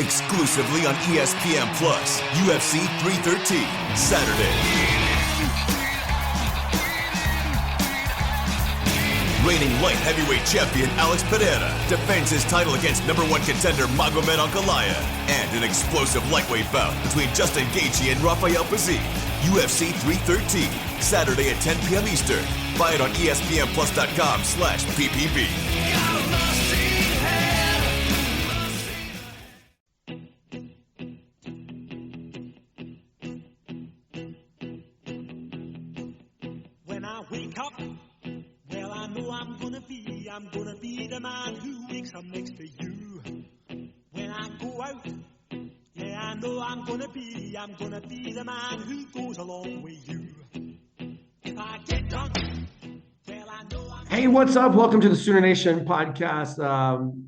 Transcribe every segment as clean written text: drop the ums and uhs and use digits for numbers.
exclusively on ESPN+. UFC 313, Saturday. Reigning light heavyweight champion Alex Pereira defends his title against number one contender Magomed Ankalaev, and an explosive lightweight bout between Justin Gaethje and Rafael Pazzi. UFC 313, Saturday at 10 p.m. Eastern. Buy it on ESPNplus.com/PPV. When I wake up, well, I know I'm gonna be the man who wakes up next to you. When I go out, yeah, I know I'm gonna be the man who goes along with you. If I get drunk, well, I know I'm... Hey, what's up? Welcome to the Sooner Nation podcast.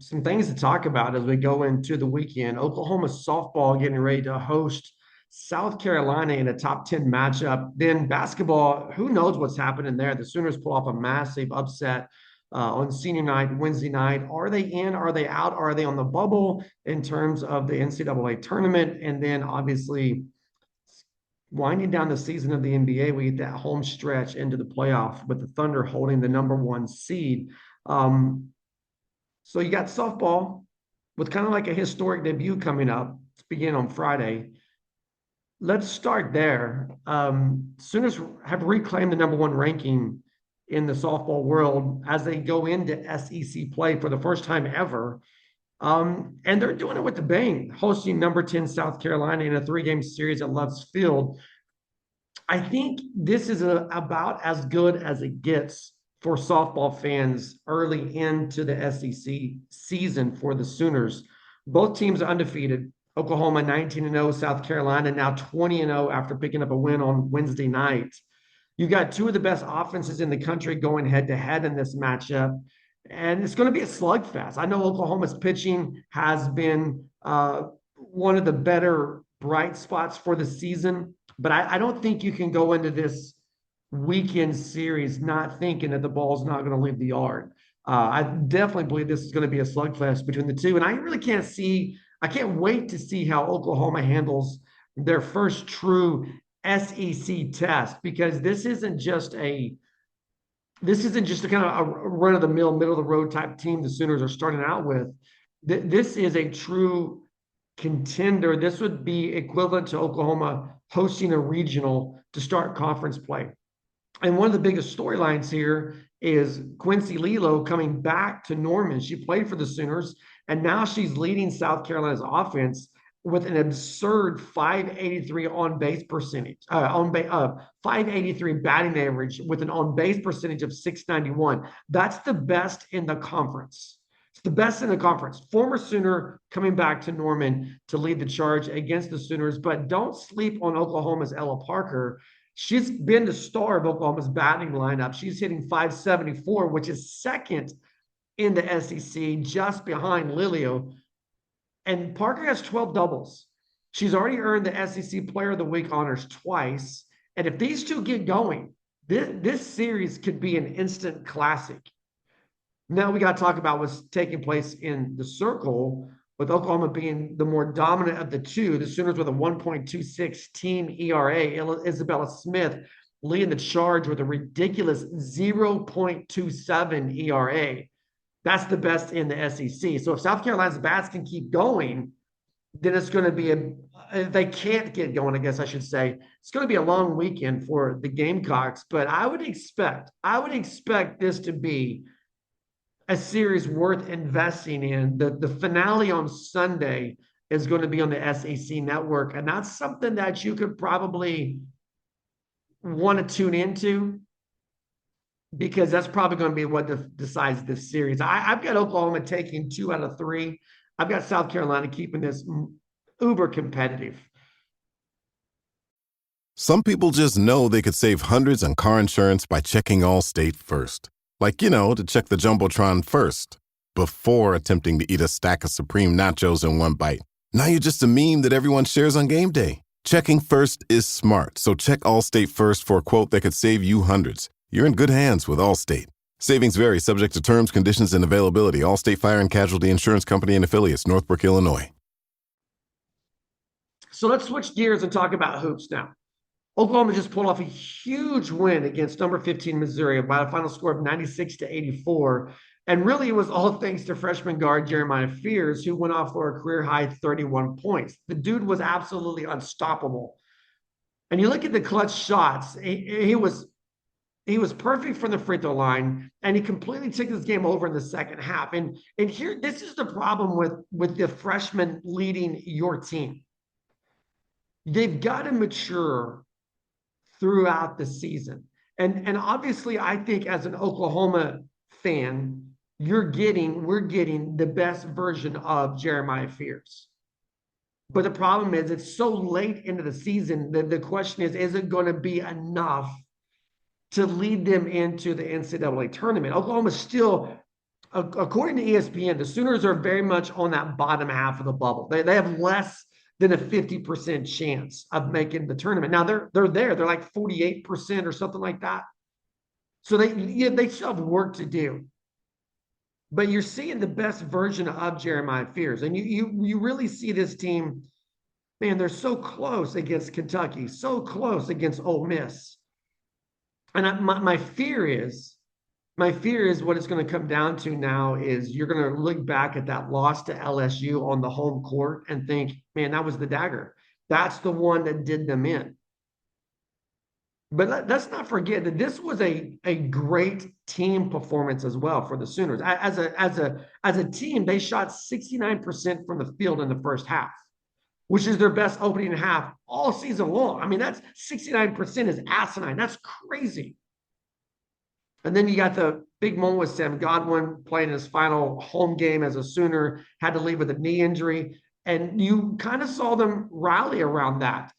Some things to talk about as we go into the weekend. Oklahoma softball getting ready to host South Carolina in a top 10 matchup. Then basketball, who knows what's happening there? The Sooners pull off a massive upset on senior night, Wednesday night. Are they in? Are they out? Are they on the bubble in terms of the NCAA tournament? And then obviously winding down the season of the NBA, we get that home stretch into the playoff with the Thunder holding the number one seed. So you got softball with kind of like a historic debut coming up. It's beginning on Friday. Let's start there. Sooners have reclaimed the number one ranking in the softball world as they go into SEC play for the first time ever. And they're doing it with the bang, hosting number 10 South Carolina in a 3-game series at Love's Field. I think this is about as good as it gets for softball fans early into the SEC season for the Sooners. Both teams are undefeated. Oklahoma 19-0, South Carolina now 20-0 after picking up a win on Wednesday night. You got two of the best offenses in the country going head-to-head in this matchup, and it's going to be a slugfest. I know Oklahoma's pitching has been one of the better bright spots for the season, but I don't think you can go into this weekend series not thinking that the ball's not going to leave the yard. I definitely believe this is going to be a slugfest between the two, and I can't wait to see how Oklahoma handles their first true SEC test, because this isn't just a kind of a run-of-the-mill, middle-of-the-road type team the Sooners are starting out with. This is a true contender. This would be equivalent to Oklahoma hosting a regional to start conference play. And one of the biggest storylines here is Quincy Lilo coming back to Norman. She played for the Sooners, and now she's leading South Carolina's offense with an absurd 583 on-base percentage, 583 batting average with an on-base percentage of 691. That's the best in the conference. It's the best in the conference. Former Sooner coming back to Norman to lead the charge against the Sooners, but don't sleep on Oklahoma's Ella Parker. She's been the star of Oklahoma's batting lineup. She's hitting 574, which is second in the SEC, just behind Lilio. And Parker has 12 doubles. She's already earned the SEC Player of the Week honors twice. And if these two get going, this series could be an instant classic. Now we got to talk about what's taking place in the circle, with Oklahoma being the more dominant of the two. The Sooners with a 1.26 team ERA. Isabella Smith leading the charge with a ridiculous 0.27 ERA. That's the best in the SEC. So if South Carolina's bats can keep going, then it's going to be if they can't get going, I guess I should say, it's going to be a long weekend for the Gamecocks. But I would expect this to be a series worth investing in. The finale on Sunday is going to be on the SEC network, and that's something that you could probably want to tune into, because that's probably going to be what decides this series. I've got Oklahoma taking 2 out of 3. I've got South Carolina keeping this uber competitive. Some people just know they could save hundreds on car insurance by checking Allstate first. Like, to check the Jumbotron first, before attempting to eat a stack of Supreme nachos in one bite. Now you're just a meme that everyone shares on game day. Checking first is smart, so check Allstate first for a quote that could save you hundreds. You're in good hands with Allstate. Savings vary, subject to terms, conditions, and availability. Allstate Fire and Casualty Insurance Company and Affiliates, Northbrook, Illinois. So let's switch gears and talk about hoops now. Oklahoma just pulled off a huge win against number 15 Missouri by a final score of 96-84. And really, it was all thanks to freshman guard Jeremiah Fears, who went off for a career-high 31 points. The dude was absolutely unstoppable. And you look at the clutch shots, he was perfect from the free throw line, and he completely took this game over in the second half. And here, this is the problem with the freshmen leading your team. They've got to mature throughout the season. And obviously, I think as an Oklahoma fan, we're getting the best version of Jeremiah Fears. But the problem is it's so late into the season that the question is it going to be enough to lead them into the NCAA tournament? Oklahoma's still, according to ESPN, the Sooners are very much on that bottom half of the bubble. They have less than a 50% chance of making the tournament. Now they're there. They're like 48% or something like that. So they still have work to do. But you're seeing the best version of Jeremiah Fears. And you really see this team, man, they're so close against Kentucky, so close against Ole Miss. And my fear is what it's going to come down to now is you're going to look back at that loss to LSU on the home court and think, man, that was the dagger. That's the one that did them in. But let's not forget that this was a great team performance as well for the Sooners. As a team, they shot 69% from the field in the first half, which is their best opening half all season long. I mean, that's 69% is asinine. That's crazy. And then you got the big moment with Sam Godwin playing his final home game as a Sooner, had to leave with a knee injury. And you kind of saw them rally around that.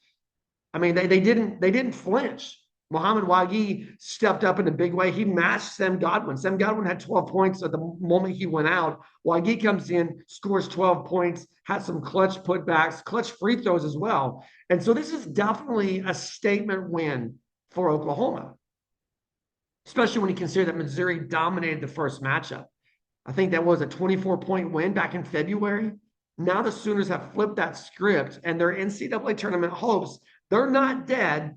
I mean, they didn't flinch. Muhammad Wagi stepped up in a big way. He matched Sam Godwin. Sam Godwin had 12 points at the moment he went out. Wagi comes in, scores 12 points, has some clutch putbacks, clutch free throws as well. And so this is definitely a statement win for Oklahoma, especially when you consider that Missouri dominated the first matchup. I think that was a 24-point win back in February. Now the Sooners have flipped that script, and their NCAA tournament hopes, they're not dead.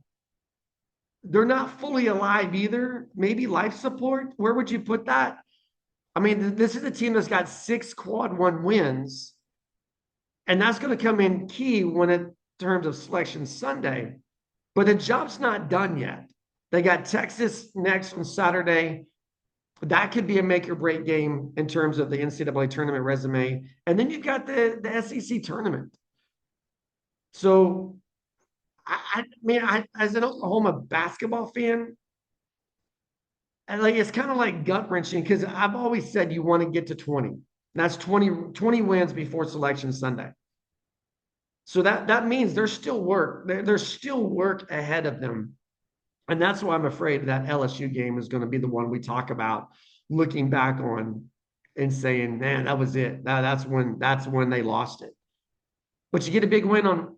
They're not fully alive either. Maybe life support. Where would you put that? I mean, this is a team that's got 6 quad one wins, and that's going to come in key when in terms of Selection Sunday. But the job's not done yet. They got Texas next on Saturday. That could be a make or break game in terms of the NCAA tournament resume. And then you've got the SEC tournament. So, I mean, as an Oklahoma basketball fan, it's kind of like gut wrenching because I've always said you want to get to 20. That's 20 wins before Selection Sunday. So that means there's still work. There's still work ahead of them. And that's why I'm afraid that LSU game is going to be the one we talk about looking back on and saying, man, that was it. That's when they lost it. But you get a big win on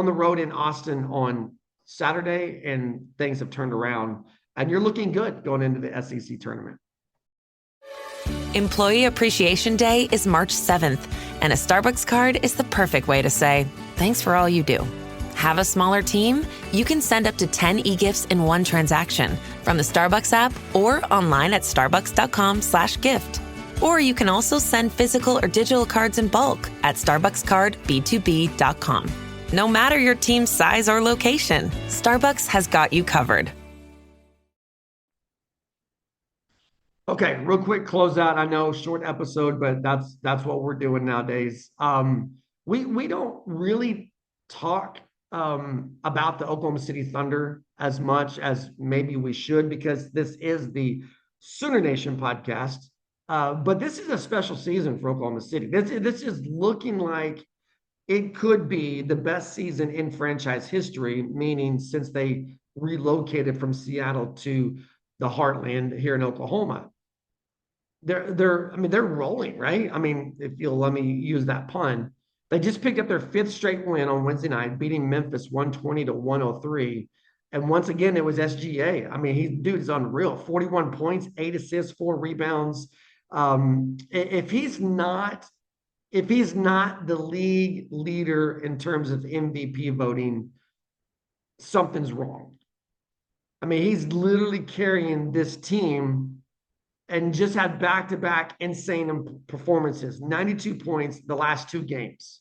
the road in Austin on Saturday, and things have turned around. And you're looking good going into the SEC tournament. Employee Appreciation Day is March 7th, and a Starbucks card is the perfect way to say, thanks for all you do. Have a smaller team? You can send up to 10 e-gifts in one transaction from the Starbucks app or online at starbucks.com/gift. Or you can also send physical or digital cards in bulk at starbuckscardb2b.com. No matter your team's size or location, Starbucks has got you covered. Okay, real quick closeout. I know short episode, but that's what we're doing nowadays. We don't really talk about the Oklahoma City Thunder as much as maybe we should, because this is the Sooner Nation podcast. But this is a special season for Oklahoma City. This is looking like it could be the best season in franchise history, meaning since they relocated from Seattle to the heartland here in Oklahoma. They're rolling, right? I mean, if you'll let me use that pun. They just picked up their 5th straight win on Wednesday night, beating Memphis 120-103. And once again, it was SGA. I mean, dude is unreal. 41 points, 8 assists, 4 rebounds. If he's not if he's not the league leader in terms of MVP voting, something's wrong. I mean, he's literally carrying this team and just had back-to-back insane performances, 92 points the last 2 games.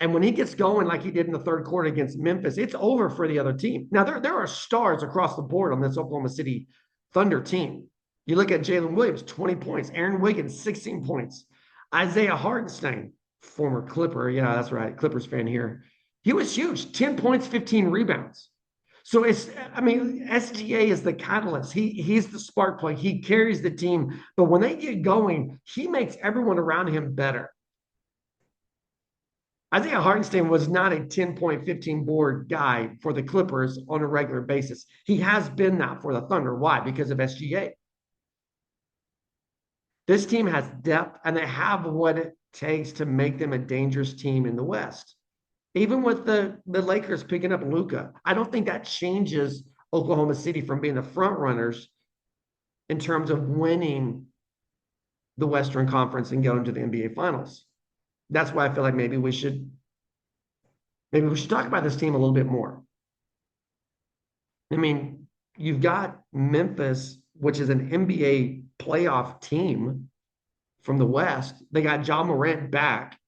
And when he gets going like he did in the third quarter against Memphis, it's over for the other team. Now, there are stars across the board on this Oklahoma City Thunder team. You look at Jalen Williams, 20 points. Aaron Wiggins, 16 points. Isaiah Hartenstein, former Clipper. Yeah, that's right. Clippers fan here. He was huge, 10 points, 15 rebounds. So SGA is the catalyst. He's the spark plug. He carries the team. But when they get going, he makes everyone around him better. Isaiah Hartenstein was not a 10-point, 15-board guy for the Clippers on a regular basis. He has been that for the Thunder. Why? Because of SGA. This team has depth, and they have what it takes to make them a dangerous team in the West. Even with the Lakers picking up Luka, I don't think that changes Oklahoma City from being the front runners in terms of winning the Western Conference and going to the NBA Finals. That's why I feel like maybe we should talk about this team a little bit more. I mean, you've got Memphis, which is an NBA playoff team from the West. They got Ja Morant back,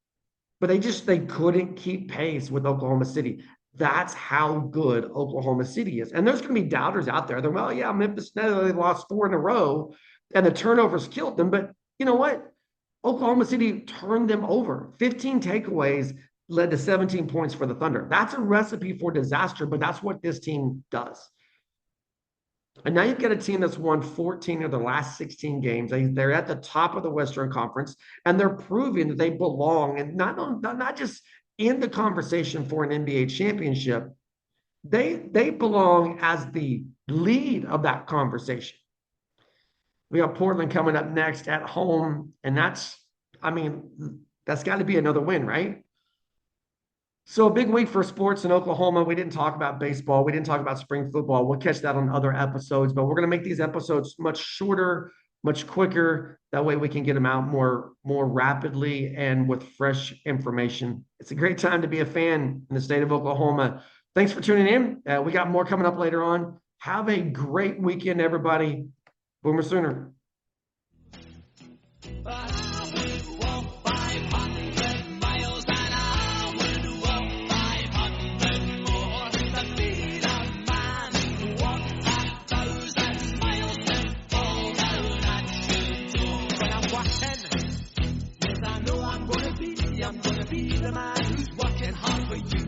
but they couldn't keep pace with Oklahoma City. That's how good Oklahoma City is. And there's going to be doubters out there. They're, well, yeah, Memphis, they lost 4 in a row, and the turnovers killed them. But you know what? Oklahoma City turned them over. 15 takeaways led to 17 points for the Thunder. That's a recipe for disaster, but that's what this team does. And now you've got a team that's won 14 of the last 16 games. They're at the top of the Western Conference, and they're proving that they belong, and not just in the conversation for an NBA championship. They belong as the lead of that conversation. We got Portland coming up next at home, and that's got to be another win, right? So a big week for sports in Oklahoma. We didn't talk about baseball. We didn't talk about spring football. We'll catch that on other episodes, but we're going to make these episodes much shorter, much quicker. That way we can get them out more rapidly and with fresh information. It's a great time to be a fan in the state of Oklahoma. Thanks for tuning in. We got more coming up later on. Have a great weekend, everybody. Boomer Sooner. I'm gonna be the man who's working hard for you.